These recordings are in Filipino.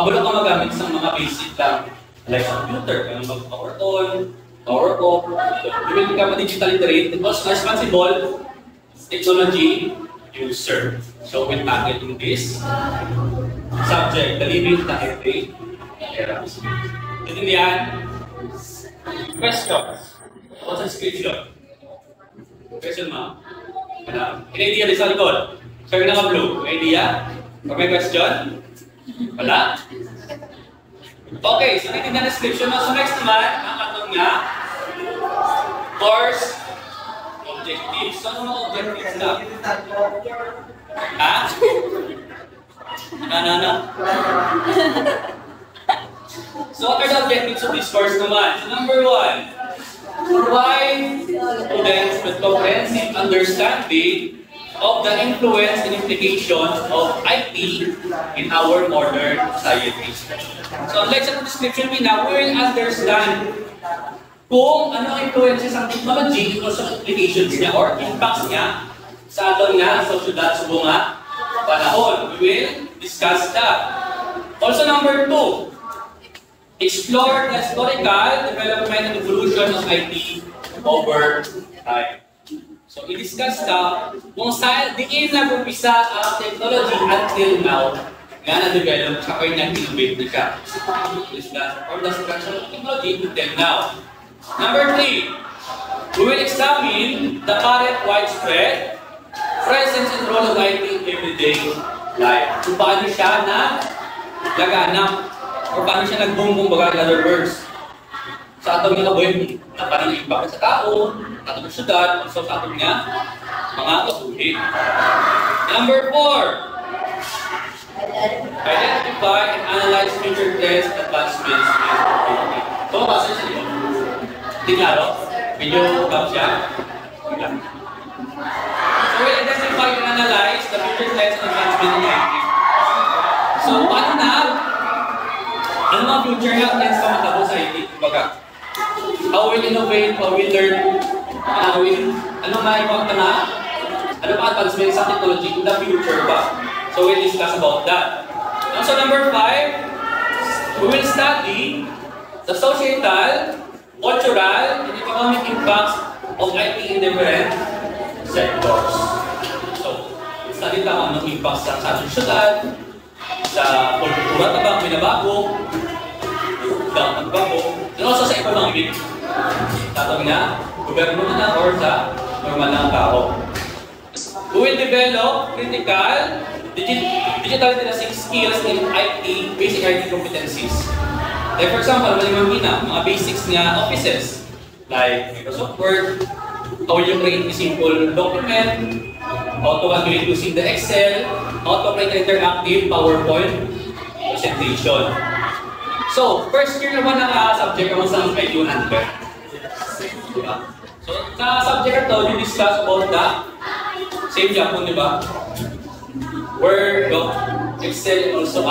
makabulok ka magamit sa mga basic lang. Like sa computer, kaya mag-power on, power off. You will become a digital literate and also responsible technology user. So we'll tackle in this subject, the living the era. Ito yan. Questions. What's the description? Question, ma'am? Wala. Idea rin sa likod. Sabi na ka blue. Idea? Or may question? Wala? Okay, so natin na description. So next naman, ang katong nga, course objectives. So ano mga objectives na? Ha? Ano? So what are the objectives of this course naman? So number 1, provide students with comprehensive understanding of the influence and implications of IT in our modern society. So unlike sa description we will understand kung ano ang influences ng technology o sa implications niya or impacts niya sa aton nga sosyedad sa bunga panahon. We will discuss that. Also number 2, explore the historical development and evolution of IT over time. So, i-discuss na kung saan diin nag-umpisa ang technology until now nga na-develop sa or na-innovate na ka. Discuss from the structure of technology until now. Number 3, we will examine the current widespread presence and role of IT in everyday life. Kung paano siya naganap o paano siya nag-boom baga in other words. Sa atong nga kabuhin, na parang impact sa tao, sa atong syudad, also sa atong nga mga kasuhi. Number 4, identify and analyze future trends, advancements, and opportunities. So, basa siya dito. Hindi klaro? Medyo gap siya. So, we'll identify and analyze the future trends and advancements in IT. So, paano na? Ano mga future nga trends ka matabo sa IT? Kumbaga, how we innovate, how we learn, ano nga impact na, ano pa advancement sa technology in the future ba? So we'll discuss about that. Also number 5, we will study the societal, cultural, and economic impacts of IT in different sectors. So, study lang anong impacts sa ating syudad, sa kultura na bang binabago, and also sa economic, tatawag na, gobyerno na or sa normal na tao. We will develop critical digital literacy skills in IT, basic IT competencies. Like for example, mga basics nga offices, like Microsoft Word, how you create a simple document, how to calculate using the Excel, how to create an interactive PowerPoint presentation. So, first year naman ang subject naman sa medyo under. Diba? So, sa subject na to, you discuss about the same Japon, di ba? Word, Excel, and also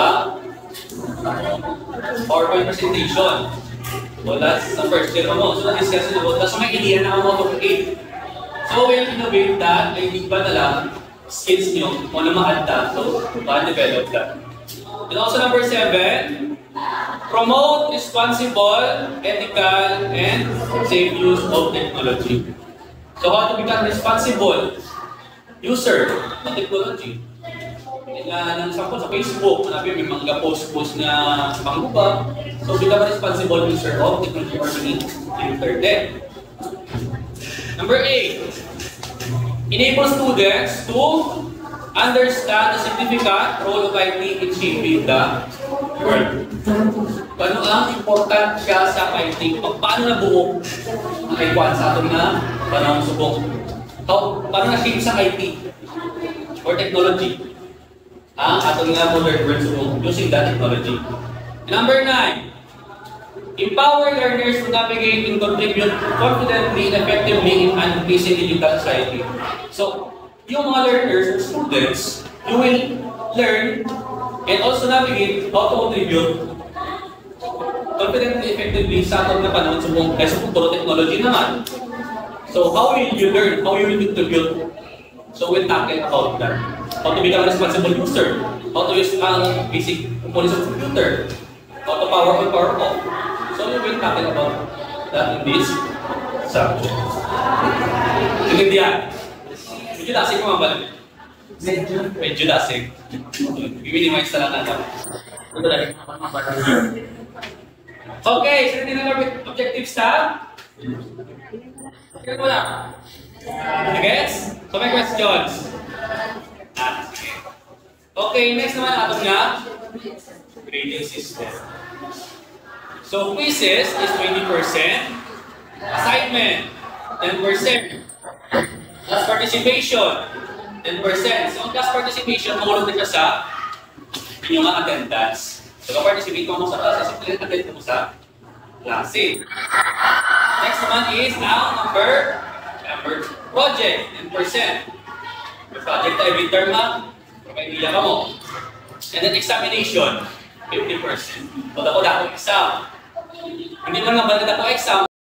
PowerPoint presentation. So, that's the first year mo. So, na-discuss nyo about that. So, may idea na ako to create. So, we'll innovate that. Ay, hindi ba na lang skills nyo kung ano ma-add. So, ma-develop that. And also, number 7, promote responsible, ethical, and safe use of technology. So how to become responsible user of technology? Nang sample sa Facebook, may mga post na pangguba. So become a responsible user of technology or the internet. Number 8, enable students to understand the significant role of IT in shaping the world. Paano ang important siya sa IT? Paano nabuo ang ikuan sa atong na panahon subok? Paano na-shape sa IT or technology? Ang atong nga modern world subok using that technology. Number 9, empower learners to navigate and contribute confidently and effectively in an increasingly digital society. So, yung mga learners, students, you will learn and also navigate how to contribute confidently, effectively sa atong na panahon sa buong puro technology naman. So, how will you learn? How will you contribute? So, we'll tackle about that. How to become a responsible user how to use ang basic components of computer, how to power on, power off. So we will talk about that in this subject. Intindihan? Medyo lasing mga balik. Medyo lasing. I-minimize na lang natin. Okay, so hindi na objectives tab. Tingnan mo lang. Gets? So may questions? Okay, next naman ang atong nga grading system. So quizzes is 20%, assignment 10%, class participation 10%. So ang class participation, mahulog na siya sa inyong attendance. So ka-participate mo sa class, kasi attend mo sa klase. Next naman is ang number project 10%. May project tayo midterm ha, may idea ka mo. And then examination 50%. Pag ako exam. Hindi mo naman na ako exam,